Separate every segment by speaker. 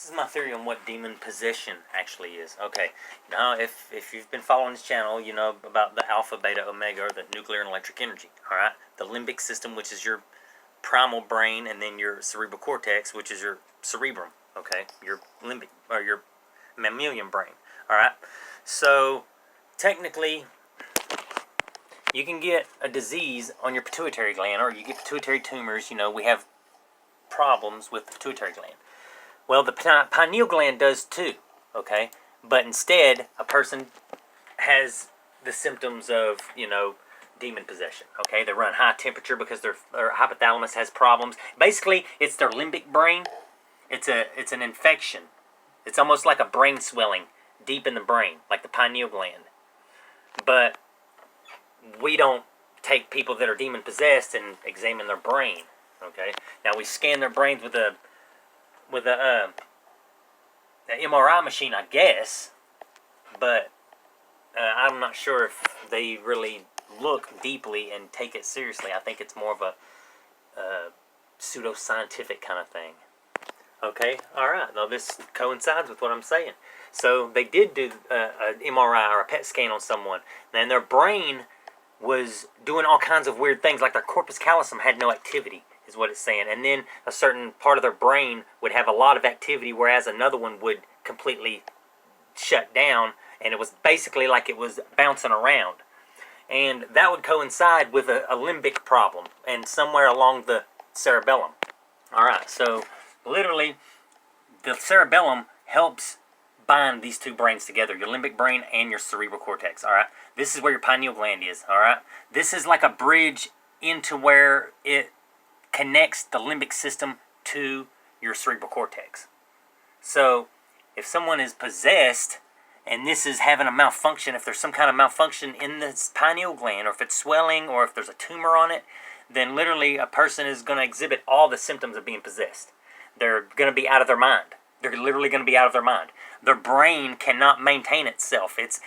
Speaker 1: This is my theory on what demon possession actually is. Okay, now if you've been following this channel, you know about the alpha, beta, omega, or the nuclear and electric energy. All right, the limbic system, which is your primal brain, and then your cerebral cortex, which is your cerebrum. Okay, your limbic or your mammalian brain. All right, so technically, you can get a disease on your pituitary gland, or you get pituitary tumors. You know, we have problems with the pituitary gland. Well, the pineal gland does too, okay? But instead, a person has the symptoms of, you know, demon possession, okay? They run high temperature because their hypothalamus has problems. Basically, it's their limbic brain. It's an infection. It's almost like a brain swelling deep in the brain, like the pineal gland. But we don't take people that are demon possessed and examine their brain, okay? Now, we scan their brains with a MRI machine, I guess, but I'm not sure if they really look deeply and take it seriously. I think it's more of a pseudo-scientific kind of thing. Okay, all right. Now this coincides with what I'm saying. So they did do an MRI or a PET scan on someone, and their brain was doing all kinds of weird things, like their corpus callosum had no activity, is what it's saying. And then a certain part of their brain would have a lot of activity, whereas another one would completely shut down, and it was basically like it was bouncing around. And that would coincide with a limbic problem, and somewhere along the cerebellum. Alright, so literally, the cerebellum helps bind these two brains together, your limbic brain and your cerebral cortex. Alright, this is where your pineal gland is. Alright, this is like a bridge into where it connects the limbic system to your cerebral cortex. So if someone is possessed and this is having a malfunction, if there's some kind of malfunction in this pineal gland, or if it's swelling, or if there's a tumor on it, then literally a person is going to exhibit all the symptoms of being possessed. They're going to be out of their mind. They're literally going to be out of their mind. Their brain cannot maintain itself. It's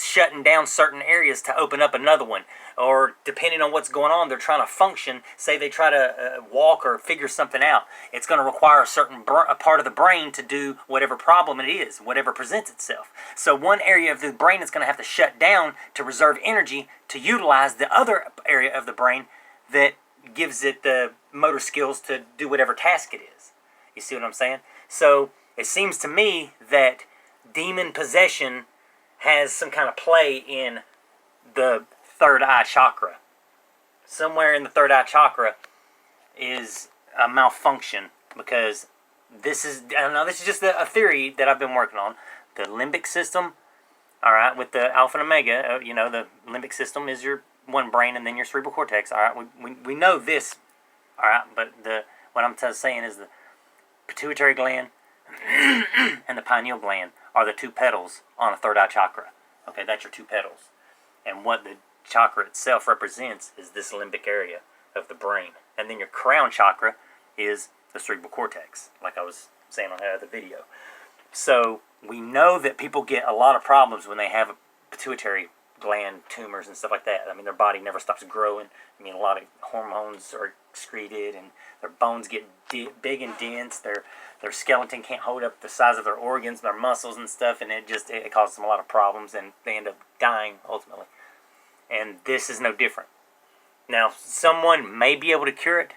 Speaker 1: shutting down certain areas to open up another one. Or depending on what's going on, they're trying to function. Say they try to walk or figure something out. It's going to require a certain part of the brain to do whatever problem it is, whatever presents itself. So one area of the brain is going to have to shut down to reserve energy to utilize the other area of the brain that gives it the motor skills to do whatever task it is. You see what I'm saying? So it seems to me that demon possession has some kind of play in the third eye chakra. Somewhere in the third eye chakra is a malfunction, because this is just a theory that I've been working on. The limbic system, all right, with the alpha and omega, you know, the limbic system is your one brain and then your cerebral cortex. All right, we know this, all right, but what I'm saying is the pituitary gland and the pineal gland are the two petals on a third eye chakra. Okay, that's your two petals. And what the chakra itself represents is this limbic area of the brain. And then your crown chakra is the cerebral cortex, like I was saying on that other video. So we know that people get a lot of problems when they have a pituitary gland tumors and stuff like that. I mean, their body never stops growing. I mean, a lot of hormones are excreted, and their bones get big and dense. Their skeleton can't hold up the size of their organs, their muscles and stuff, and it causes them a lot of problems, and they end up dying ultimately. And this is no different. Now, someone may be able to cure it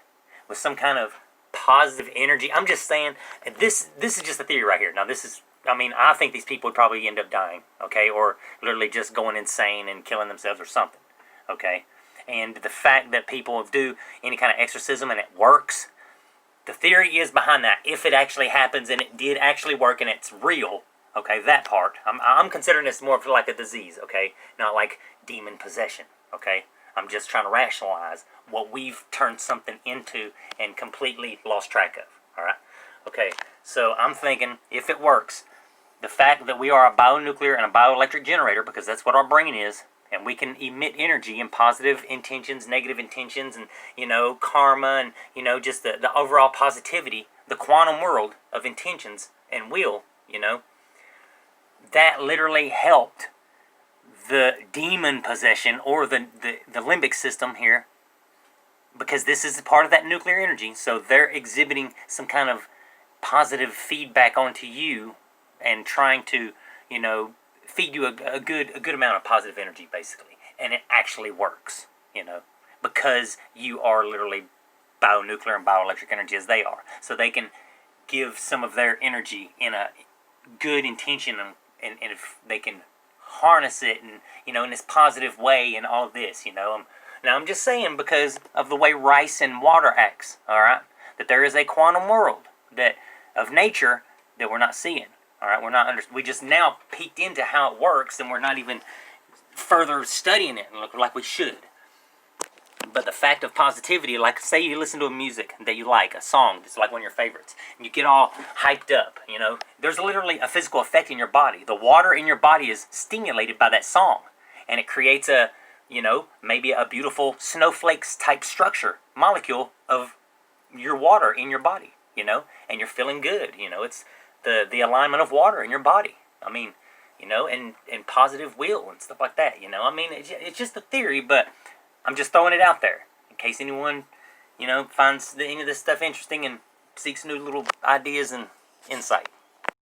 Speaker 1: with some kind of positive energy. I'm just saying, this is just a theory right here. Now, I think these people would probably end up dying, okay, or literally just going insane and killing themselves or something, okay? And the fact that people do any kind of exorcism and it works, the theory is behind that. If it actually happens and it did actually work and it's real, okay, that part. I'm considering this more of like a disease, okay, not like demon possession, okay? I'm just trying to rationalize what we've turned something into and completely lost track of, all right? Okay, so I'm thinking if it works, the fact that we are a bionuclear and a bioelectric generator, because that's what our brain is, and we can emit energy in positive intentions, negative intentions, and, you know, karma, and, you know, just the overall positivity, the quantum world of intentions and will, you know, that literally helped the demon possession, or the limbic system here, because this is part of that nuclear energy. So they're exhibiting some kind of positive feedback onto you and trying to, feed you a good amount of positive energy, basically. And it actually works, because you are literally bionuclear and bioelectric energy as they are. So they can give some of their energy in a good intention, and if they can harness it and, in this positive way and all of this, Now I'm just saying, because of the way rice and water acts, all right, that there is a quantum world of nature that we're not seeing. All right, we just now peeked into how it works, and we're not even further studying it like we should. But the fact of positivity, like say you listen to a music that you like, a song that's like one of your favorites, and you get all hyped up, there's literally a physical effect in your body. The water in your body is stimulated by that song, and it creates maybe a beautiful snowflakes type structure, molecule of your water in your body, and you're feeling good, it's the alignment of water in your body. I mean, and positive will and stuff like that, I mean, it's just a theory, but I'm just throwing it out there in case anyone, finds any of this stuff interesting and seeks new little ideas and insight.